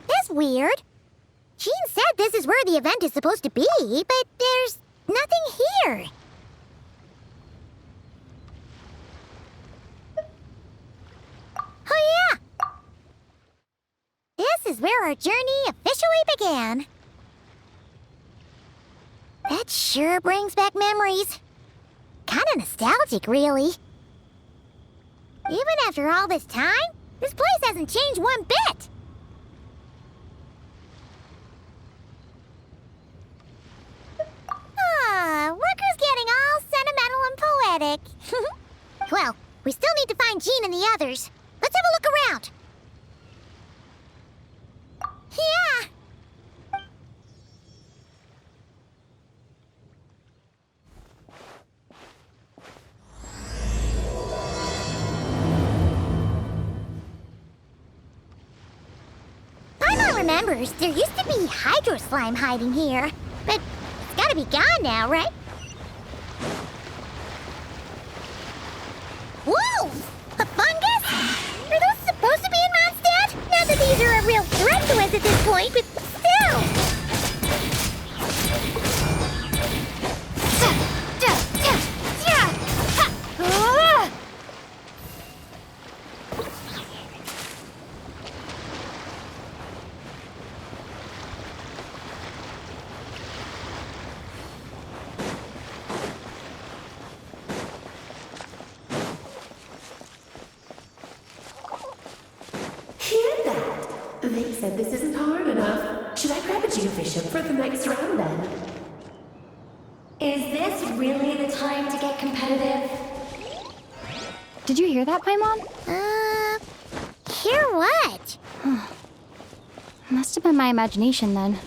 That's weird. Jean said this is where the event is supposed to be, but there's nothing here. Oh yeah! This is where our journey officially began. That sure brings back memories. Kinda nostalgic, really. Even after all this time, this place hasn't changed one bit. Look who's getting all sentimental and poetic. Well, we still need to find Jean and the others. Let's have a look around. Yeah! Paimon remembers there used to be Hydro Slime hiding here, but it's gotta be gone now, right? Whoa! A fungus? Are those supposed to be in Mondstadt? Not that these are a real threat to us at this point, but still! They said this isn't hard enough. Should I grab a Geofiship for the next round then? Is this really the time to get competitive? Did you hear that, Paimon? Hear what? Must have been my imagination then.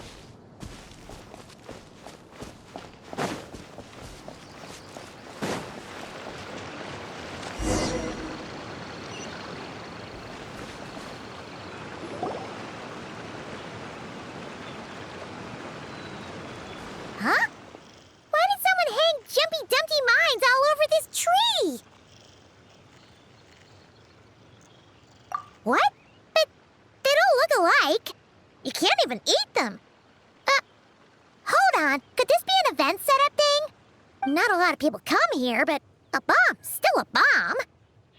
Huh? Why did someone hang Jumpy Dumpty mines all over this tree? What? But they don't look alike. You can't even eat them. Hold on. Could this be an event setup thing? Not a lot of people come here, but a bomb's still a bomb.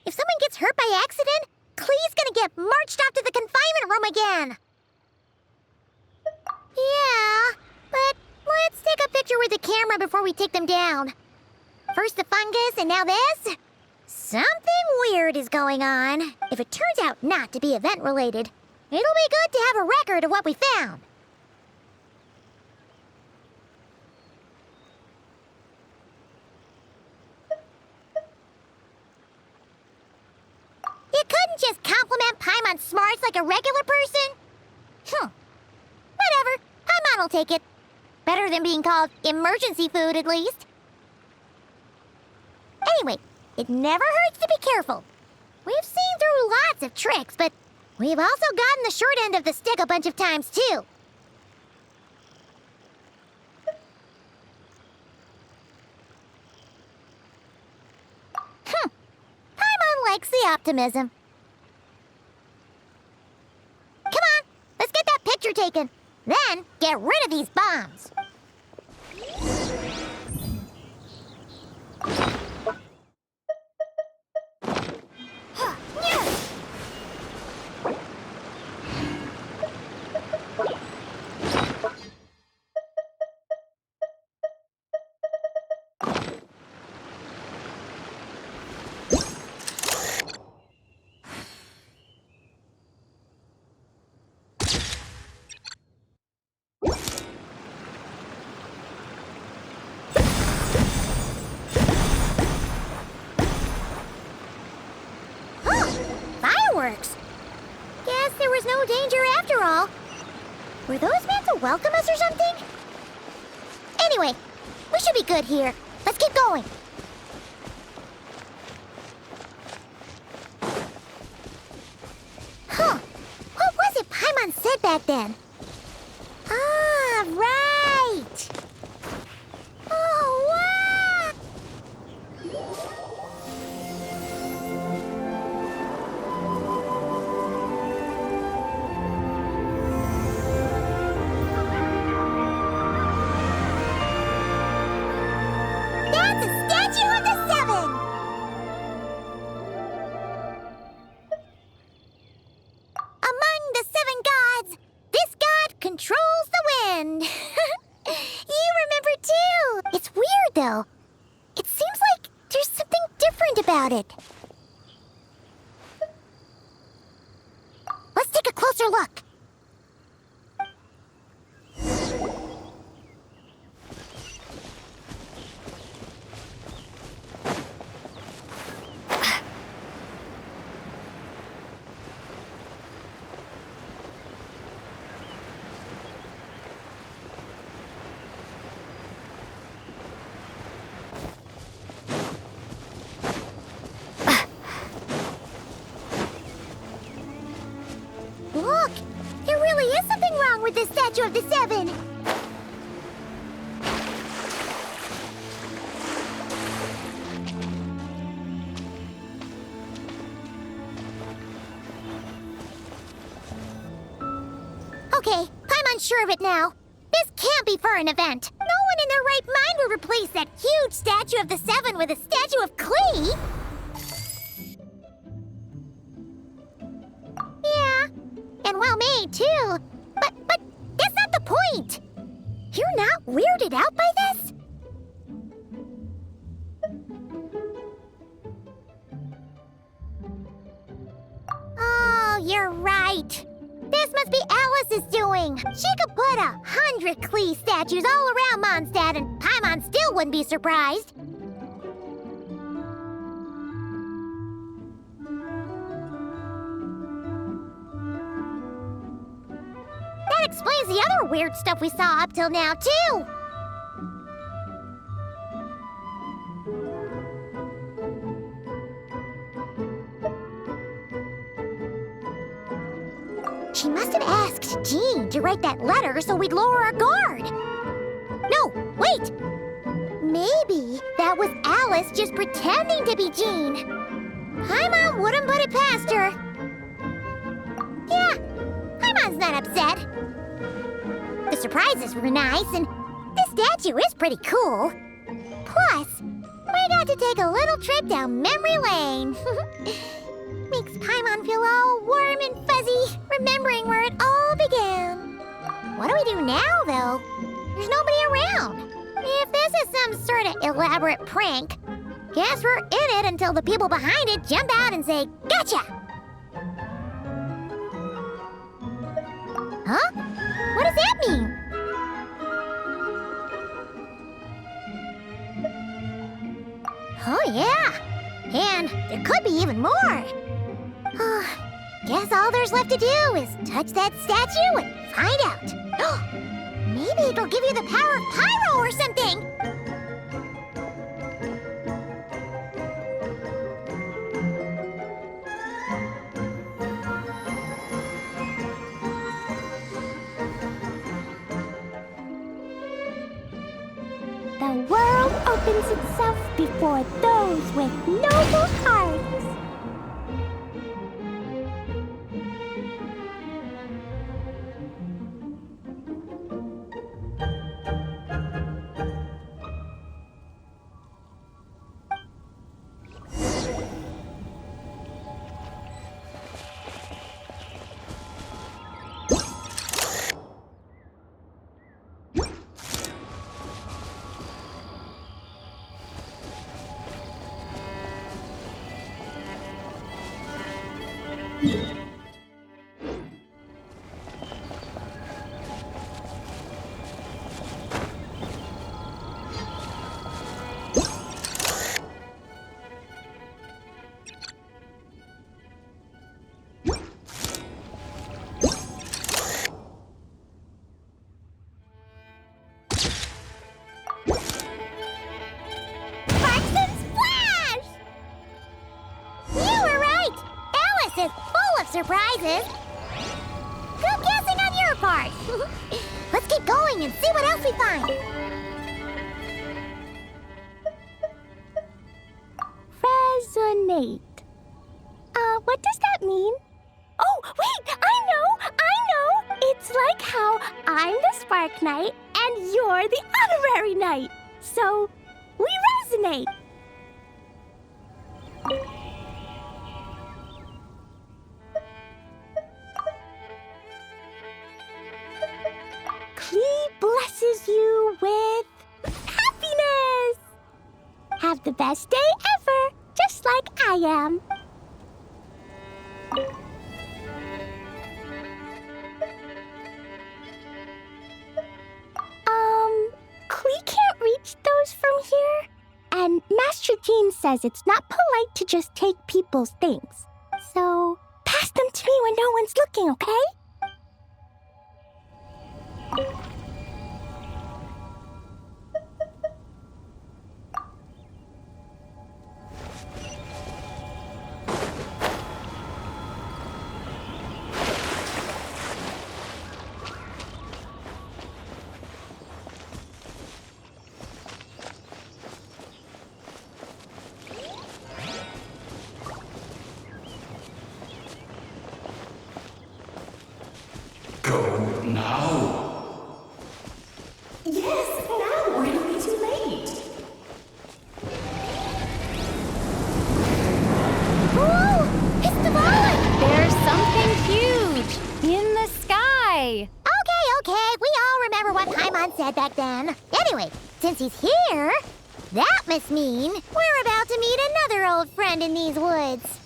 If someone gets hurt by accident, Klee's gonna get marched off to the confinement room again. Yeah, but let's take a picture with the camera before we take them down. First the fungus, and now this? Something weird is going on. If it turns out not to be event-related, it'll be good to have a record of what we found. You couldn't just compliment Paimon's smarts like a regular person? Whatever. Paimon will take it. Better than being called emergency food, at least. Anyway, it never hurts to be careful. We've seen through lots of tricks, but we've also gotten the short end of the stick a bunch of times, too. Paimon likes the optimism. Come on, let's get that picture taken. Then, get rid of these bombs. Fireworks! Guess there was no danger after all. Were those meant to welcome us or something? Anyway, we should be good here. Let's keep going. back then. Ah, right! Oh, wow! That's a statue of the Seven! Among the seven gods, this god controls the wind. You remember too. It's weird though. It seems like there's something different about it. Let's take a closer look. Look! There really is something wrong with this statue of the Seven! Okay, I'm unsure of it now. This can't be for an event. No one in their right mind would replace that huge statue of the Seven with a statue of Klee! Yeah, and well made too. But that's not the point. You're not weirded out by this? Oh, you're right. This must be Alice's doing. She could put 100 Klee statues all around Mondstadt and Paimon still wouldn't be surprised. That explains the other weird stuff we saw up till now, too! She must have asked Jean to write that letter so we'd lower our guard. No, wait! Maybe that was Alice just pretending to be Jean. Paimon wouldn't put it past her. Yeah, Paimon's not upset. The surprises were nice, and this statue is pretty cool. Plus, we got to take a little trip down memory lane. Makes Paimon feel all warm and fuzzy, remembering where it all began. What do we do now, though? There's nobody around. If this is some sort of elaborate prank, guess we're in it until the people behind it jump out and say, "Gotcha!" Huh? What does that mean? Oh, yeah. And there could be even more. Guess all there's left to do is touch that statue and find out. Maybe it'll give you the power of Pyro or something. The world opens itself before those with noble hearts. Surprises? Good guessing on your part. Let's keep going and see what else we find. Resonate. What does that mean? Oh, wait, I know! It's like how I'm the Spark Knight and you're the Honorary Knight. So, we resonate. Klee blesses you with happiness. Have the best day ever, just like I am. Klee can't reach those from here. And Master Jean says it's not polite to just take people's things. So, pass them to me when no one's looking, okay? Go now. Yes, now, or it'll be too late. Ooh, it's the ball! There's something huge in the sky. Okay, we all remember what Paimon said back then. Anyway, since he's here, that must mean we're about to meet another old friend in these woods.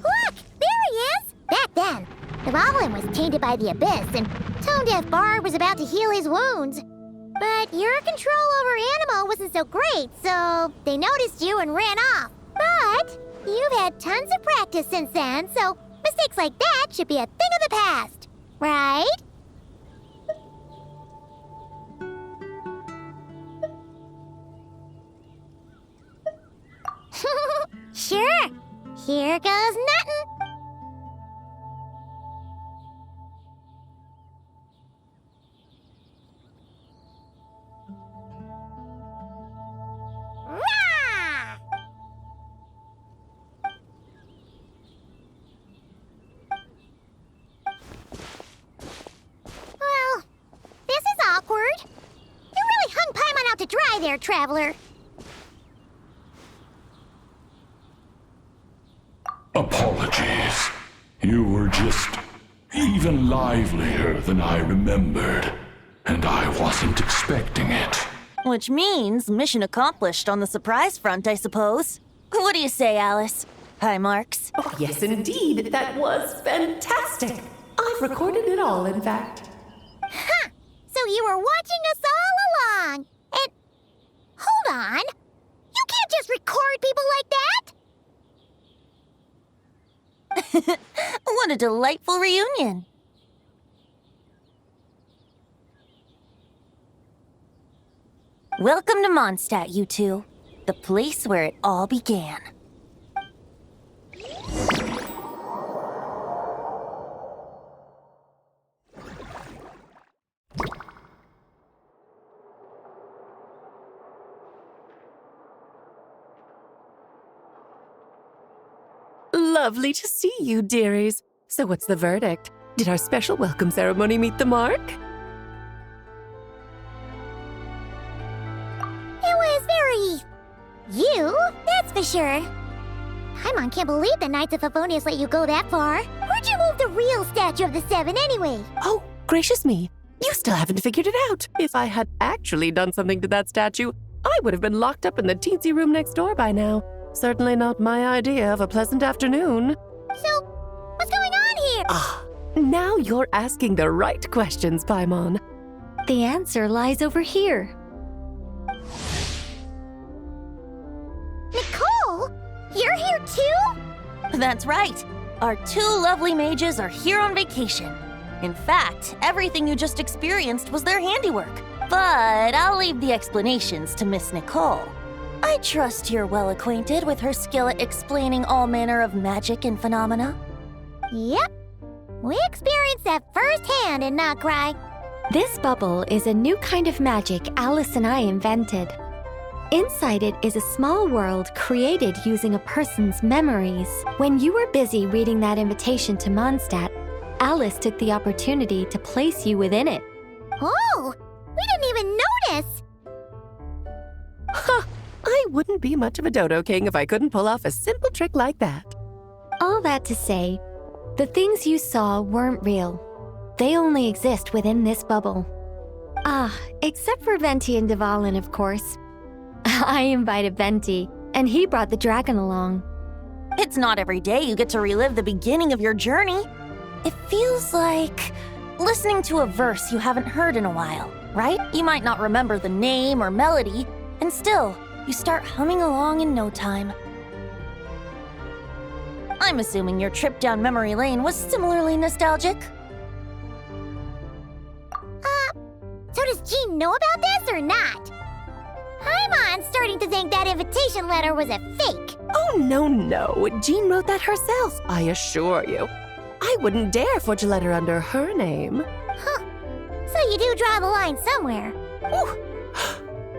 Look, there he is! Back then, the Boblin was tainted by the Abyss, and Tone Deaf Bard was about to heal his wounds. But your control over Animo wasn't so great, so they noticed you and ran off. But you've had tons of practice since then, so mistakes like that should be a thing of the past, right? Sure. Here goes nothing. Rah! Well, this is awkward. You really hung Paimon out to dry there, traveler. Apologies. You were just even livelier than I remembered, and I wasn't expecting it. Which means mission accomplished on the surprise front, I suppose. What do you say, Alice? Hi, Marks. Oh, yes, indeed. That was fantastic. I've recorded it all, in fact. Huh! So you were watching us all along. And hold on. You can't just record people like that. What a delightful reunion. Welcome to Mondstadt, you two. The place where it all began. Lovely to see you, dearies. So what's the verdict? Did our special welcome ceremony meet the mark? It was very... you, that's for sure. Paimon can't believe the Knights of Favonius let you go that far. Where'd you move the real statue of the Seven anyway? Oh, gracious me. You still haven't figured it out. If I had actually done something to that statue, I would have been locked up in the teensy room next door by now. Certainly not my idea of a pleasant afternoon. So, what's going on here? Ah, now you're asking the right questions, Paimon. The answer lies over here. You're here too? That's right. Our two lovely mages are here on vacation. In fact, everything you just experienced was their handiwork. But I'll leave the explanations to Miss Nicole. I trust you're well acquainted with her skill at explaining all manner of magic and phenomena. Yep. We experienced that firsthand in Notcry. This bubble is a new kind of magic Alice and I invented. Inside it is a small world created using a person's memories. When you were busy reading that invitation to Mondstadt, Alice took the opportunity to place you within it. Oh, we didn't even notice. Huh, I wouldn't be much of a Dodo King if I couldn't pull off a simple trick like that. All that to say, the things you saw weren't real. They only exist within this bubble. Except for Venti and Dvalin, of course. I invited Venti, and he brought the dragon along. It's not every day you get to relive the beginning of your journey. It feels like listening to a verse you haven't heard in a while, right? You might not remember the name or melody, and still, you start humming along in no time. I'm assuming your trip down memory lane was similarly nostalgic. So does Jean know about this or not? I'm starting to think that invitation letter was a fake. Oh, no. Jean wrote that herself, I assure you. I wouldn't dare forge a letter under her name. Huh. So you do draw the line somewhere.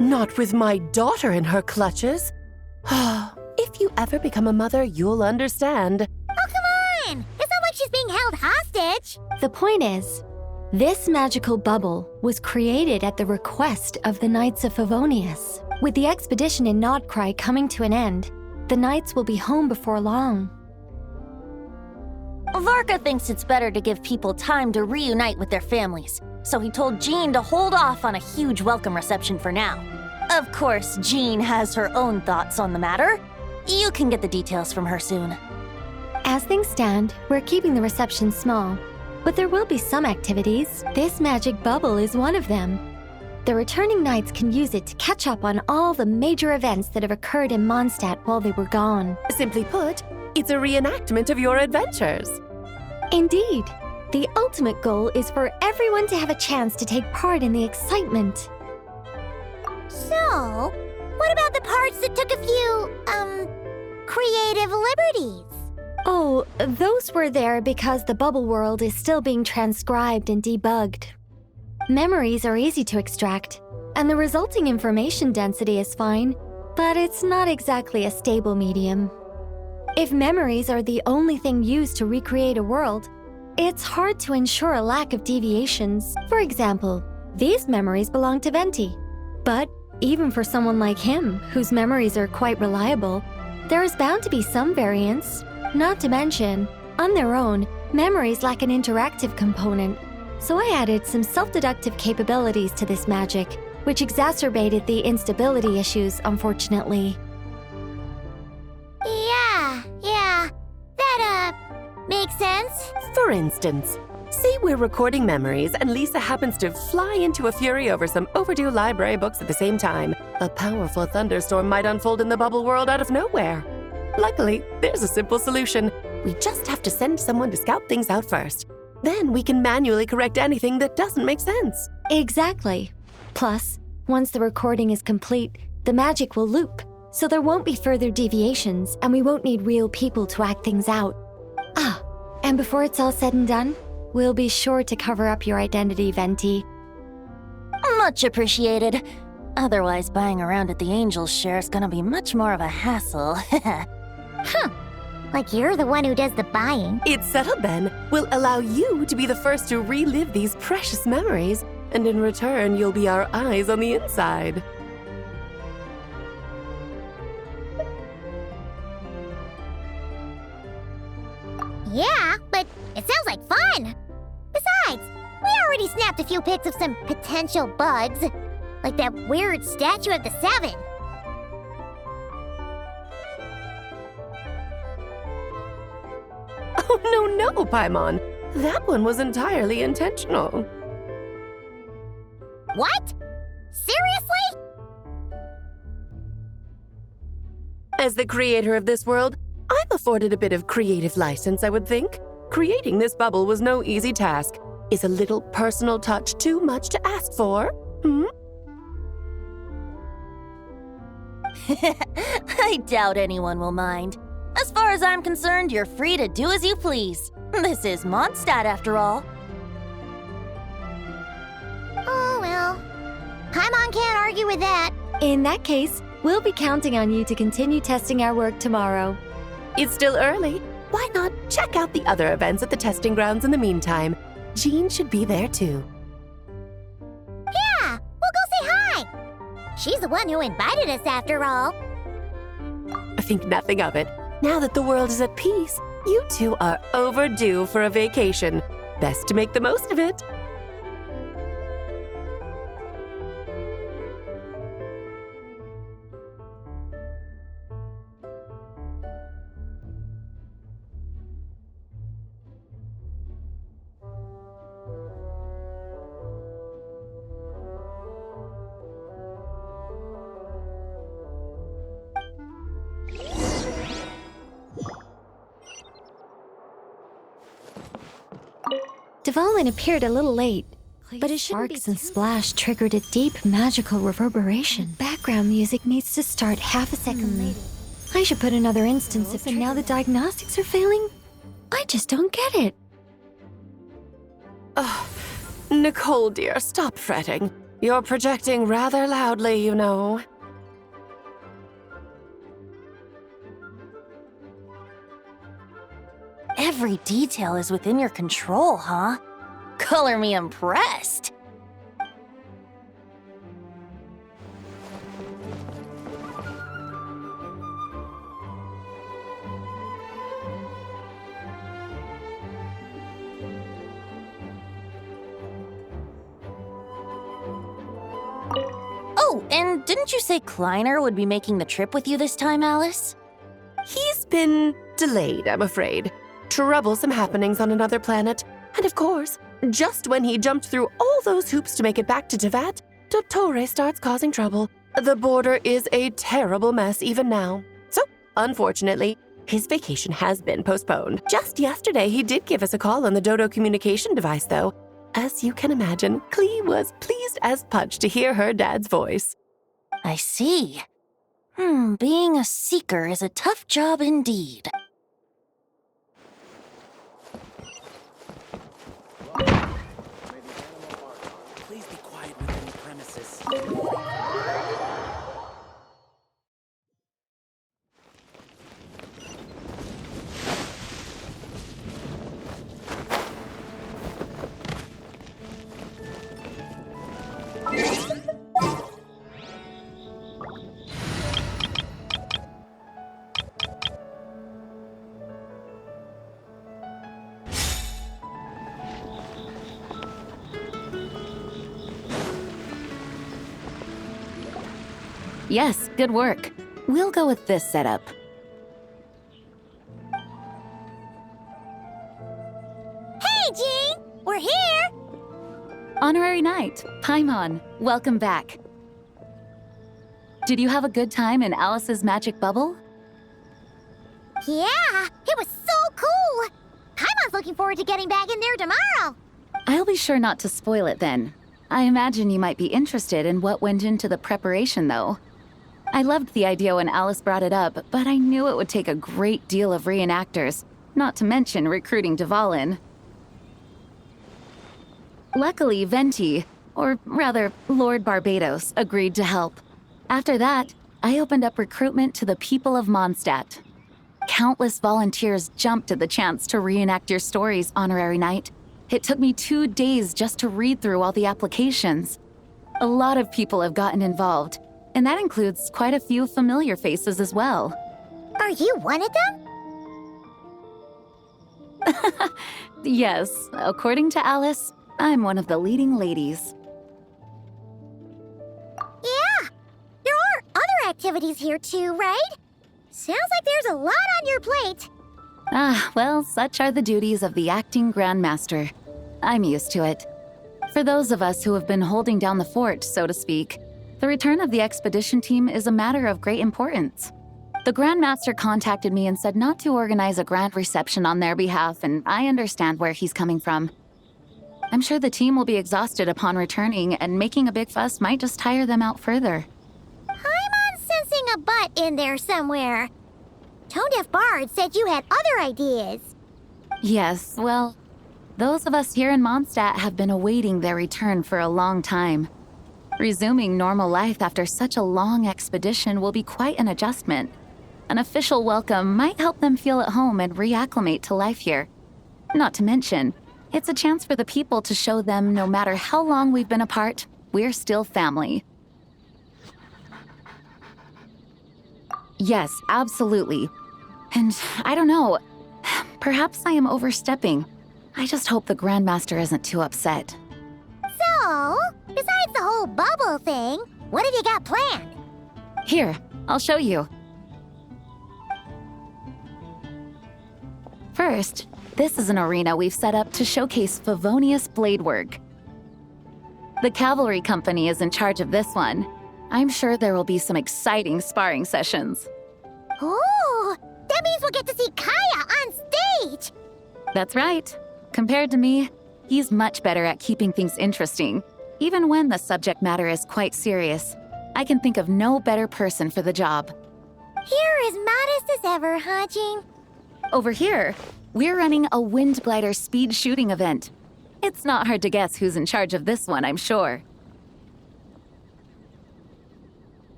Not with my daughter in her clutches. If you ever become a mother, you'll understand. Oh, come on! It's not like she's being held hostage. The point is, this magical bubble was created at the request of the Knights of Favonius. With the expedition in Notcry coming to an end, the Knights will be home before long. Varka thinks it's better to give people time to reunite with their families, so he told Jean to hold off on a huge welcome reception for now. Of course, Jean has her own thoughts on the matter. You can get the details from her soon. As things stand, we're keeping the reception small, but there will be some activities. This magic bubble is one of them. The returning Knights can use it to catch up on all the major events that have occurred in Mondstadt while they were gone. Simply put, it's a reenactment of your adventures. Indeed. The ultimate goal is for everyone to have a chance to take part in the excitement. So, what about the parts that took a few, creative liberties? Oh, those were there because the bubble world is still being transcribed and debugged. Memories are easy to extract, and the resulting information density is fine, but it's not exactly a stable medium. If memories are the only thing used to recreate a world, it's hard to ensure a lack of deviations. For example, these memories belong to Venti. But even for someone like him, whose memories are quite reliable, there is bound to be some variance. Not to mention, on their own, memories lack an interactive component. So I added some self-deductive capabilities to this magic, which exacerbated the instability issues, unfortunately. Yeah. That, makes sense. For instance, say we're recording memories and Lisa happens to fly into a fury over some overdue library books at the same time. A powerful thunderstorm might unfold in the bubble world out of nowhere. Luckily, there's a simple solution. We just have to send someone to scout things out first. Then we can manually correct anything that doesn't make sense. Exactly. Plus, once the recording is complete, the magic will loop, so there won't be further deviations and we won't need real people to act things out. And before it's all said and done, we'll be sure to cover up your identity, Venti. Much appreciated. Otherwise, buying around at the Angels share is gonna be much more of a hassle. Like you're the one who does the buying. It's settled then. We'll allow you to be the first to relive these precious memories, and in return, you'll be our eyes on the inside. Yeah, but it sounds like fun. Besides, we already snapped a few pics of some potential bugs, like that weird statue of the Seven. Oh, no, Paimon. That one was entirely intentional. What? Seriously? As the creator of this world, I'm afforded a bit of creative license, I would think. Creating this bubble was no easy task. Is a little personal touch too much to ask for? I doubt anyone will mind. As far as I'm concerned, you're free to do as you please. This is Mondstadt, after all. Oh, well. Paimon can't argue with that. In that case, we'll be counting on you to continue testing our work tomorrow. It's still early. Why not check out the other events at the testing grounds in the meantime? Jean should be there too. Yeah, we'll go say hi. She's the one who invited us after all. I think nothing of it. Now that the world is at peace, you two are overdue for a vacation. Best to make the most of it. Dvalin appeared a little late, but his sparks and splash triggered a deep magical reverberation. Background music needs to start half a second late. I should put another instance if now the diagnostics are failing. I just don't get it. Nicole, dear, stop fretting. You're projecting rather loudly, you know. Every detail is within your control, huh? Color me impressed. Oh, and didn't you say Kleiner would be making the trip with you this time, Alice? He's been delayed, I'm afraid. Troublesome happenings on another planet. And of course, just when he jumped through all those hoops to make it back to Teyvat, Dottore starts causing trouble. The border is a terrible mess even now. So, unfortunately, his vacation has been postponed. Just yesterday, he did give us a call on the Dodo communication device, though. As you can imagine, Klee was pleased as punch to hear her dad's voice. I see. Being a seeker is a tough job indeed. Please be quiet within the premises. Yes, good work. We'll go with this setup. Hey, Jean! We're here! Honorary Knight, Paimon, welcome back. Did you have a good time in Alice's magic bubble? Yeah, it was so cool! Paimon's looking forward to getting back in there tomorrow. I'll be sure not to spoil it then. I imagine you might be interested in what went into the preparation, though. I loved the idea when Alice brought it up, but I knew it would take a great deal of reenactors, not to mention recruiting Dvalin. Luckily, Venti, or rather, Lord Barbados, agreed to help. After that, I opened up recruitment to the people of Mondstadt. Countless volunteers jumped at the chance to reenact your stories, Honorary Knight. It took me 2 days just to read through all the applications. A lot of people have gotten involved, and that includes quite a few familiar faces as well. Are you one of them? Yes, according to Alice, I'm one of the leading ladies. Yeah, there are other activities here too, right? Sounds like there's a lot on your plate. Well, such are the duties of the acting Grandmaster. I'm used to it. For those of us who have been holding down the fort, so to speak, the return of the expedition team is a matter of great importance. The Grandmaster contacted me and said not to organize a grand reception on their behalf, and I understand where he's coming from. I'm sure the team will be exhausted upon returning, and making a big fuss might just tire them out further. Paimon's sensing a butt in there somewhere. Tone Deaf Bard said you had other ideas. Yes, well, those of us here in Mondstadt have been awaiting their return for a long time. Resuming normal life after such a long expedition will be quite an adjustment. An official welcome might help them feel at home and reacclimate to life here. Not to mention, it's a chance for the people to show them no matter how long we've been apart, we're still family. Yes, absolutely. And I don't know, perhaps I am overstepping. I just hope the Grandmaster isn't too upset. So, besides the whole bubble thing, what have you got planned? Here, I'll show you. First, this is an arena we've set up to showcase Favonius blade work. The Cavalry Company is in charge of this one. I'm sure there will be some exciting sparring sessions. Ooh, that means we'll get to see Kaya on stage! That's right. Compared to me, he's much better at keeping things interesting, even when the subject matter is quite serious. I can think of no better person for the job. You're as modest as ever, huh, Jean? Over here, we're running a Wind Glider speed shooting event. It's not hard to guess who's in charge of this one, I'm sure.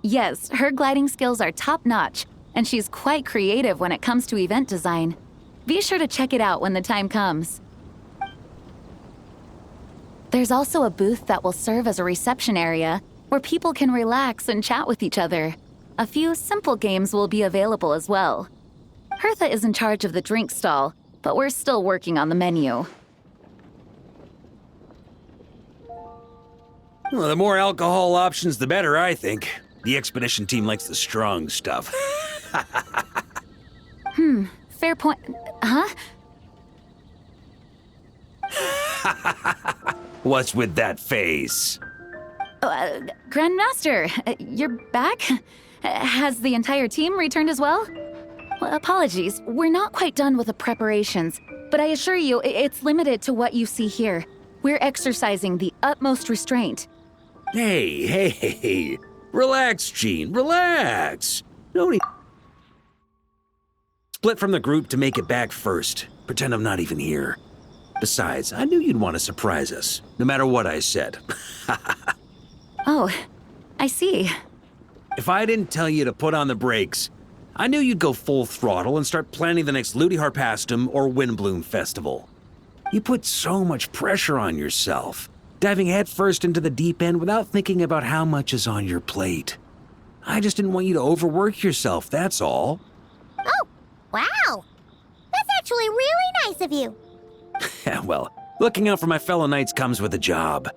Yes, her gliding skills are top-notch, and she's quite creative when it comes to event design. Be sure to check it out when the time comes. There's also a booth that will serve as a reception area where people can relax and chat with each other. A few simple games will be available as well. Hertha is in charge of the drink stall, but we're still working on the menu. Well, the more alcohol options, the better, I think. The expedition team likes the strong stuff. Fair point. Huh? What's with that face? Grandmaster, you're back? Has the entire team returned as well? Well, apologies, we're not quite done with the preparations, but I assure you, it's limited to what you see here. We're exercising the utmost restraint. Hey. Relax, Jean, relax. No need. Split from the group to make it back first. Pretend I'm not even here. Besides, I knew you'd want to surprise us, no matter what I said. Oh, I see. If I didn't tell you to put on the brakes, I knew you'd go full throttle and start planning the next Ludi Harpastum or Windbloom Festival. You put so much pressure on yourself, diving headfirst into the deep end without thinking about how much is on your plate. I just didn't want you to overwork yourself, that's all. Oh, wow! That's actually really nice of you. Well, looking out for my fellow knights comes with a job.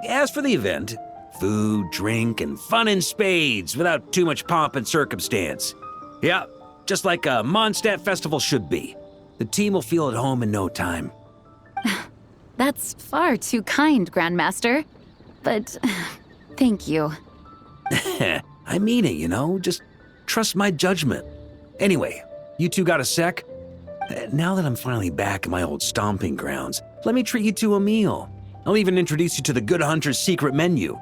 As for the event, food, drink, and fun in spades without too much pomp and circumstance. Yeah, just like a Mondstadt festival should be. The team will feel at home in no time. That's far too kind, Grandmaster. But thank you. I mean it, you know? Just trust my judgment. Anyway, you two got a sec? Now that I'm finally back in my old stomping grounds, let me treat you to a meal. I'll even introduce you to the Good Hunter's secret menu.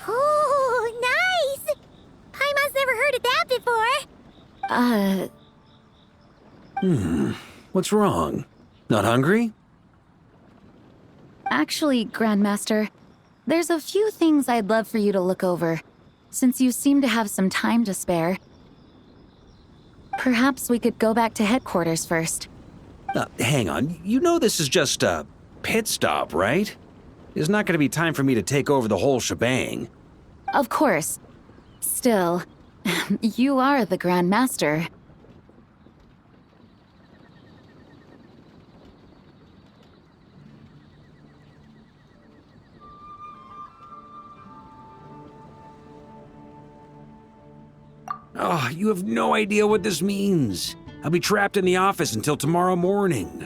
Ooh, nice! Paimon's never heard of that before. What's wrong? Not hungry? Actually, Grandmaster, there's a few things I'd love for you to look over, since you seem to have some time to spare. Perhaps we could go back to headquarters first. Hang on, you know this is just a pit stop, right? There's not going to be time for me to take over the whole shebang. Of course. Still, you are the Grandmaster. Oh, you have no idea what this means. I'll be trapped in the office until tomorrow morning.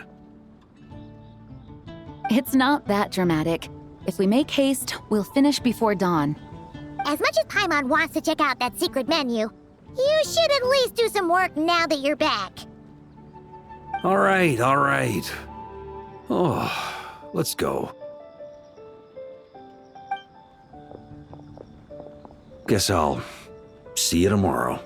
It's not that dramatic. If we make haste, we'll finish before dawn. As much as Paimon wants to check out that secret menu, you should at least do some work now that you're back. All right, all right. Oh, let's go. Guess I'll see you tomorrow.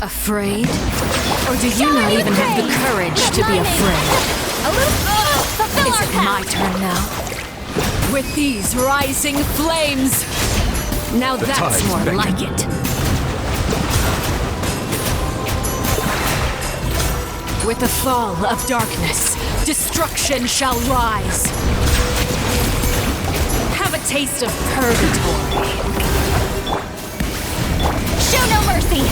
Afraid? Or do you not even have the courage to be afraid? Is it my turn now? With these rising flames! Now that's tide's more beckoning. like it. With the fall of darkness, destruction shall rise. Have a taste of purgatory. Show no mercy!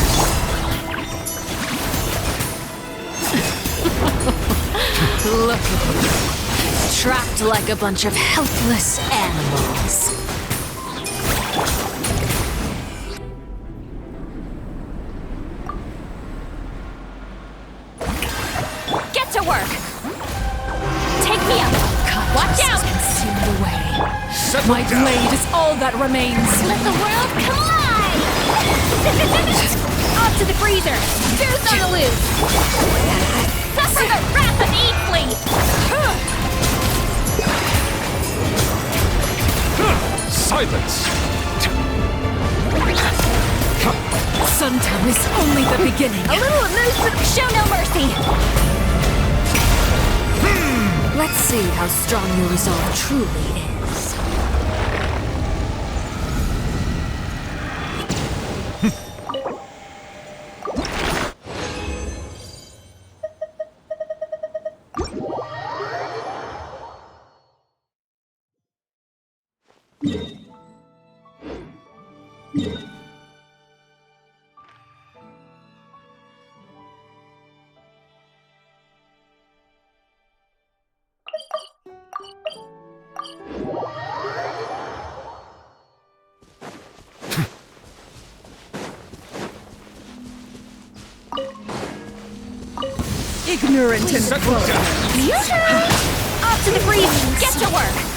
Look at you. Trapped like a bunch of helpless animals. Get to work! Take me up! Watch out! Consumed away. My blade is all that remains. Let the world collide! Off to the freezer! There's no to lose! Suffer the wrath of Eatfleet! Silence! Suntown is only the beginning. A little amusement! Show no mercy! Let's see how strong your resolve truly is. Ignorant and Off to the freezer! Get to work!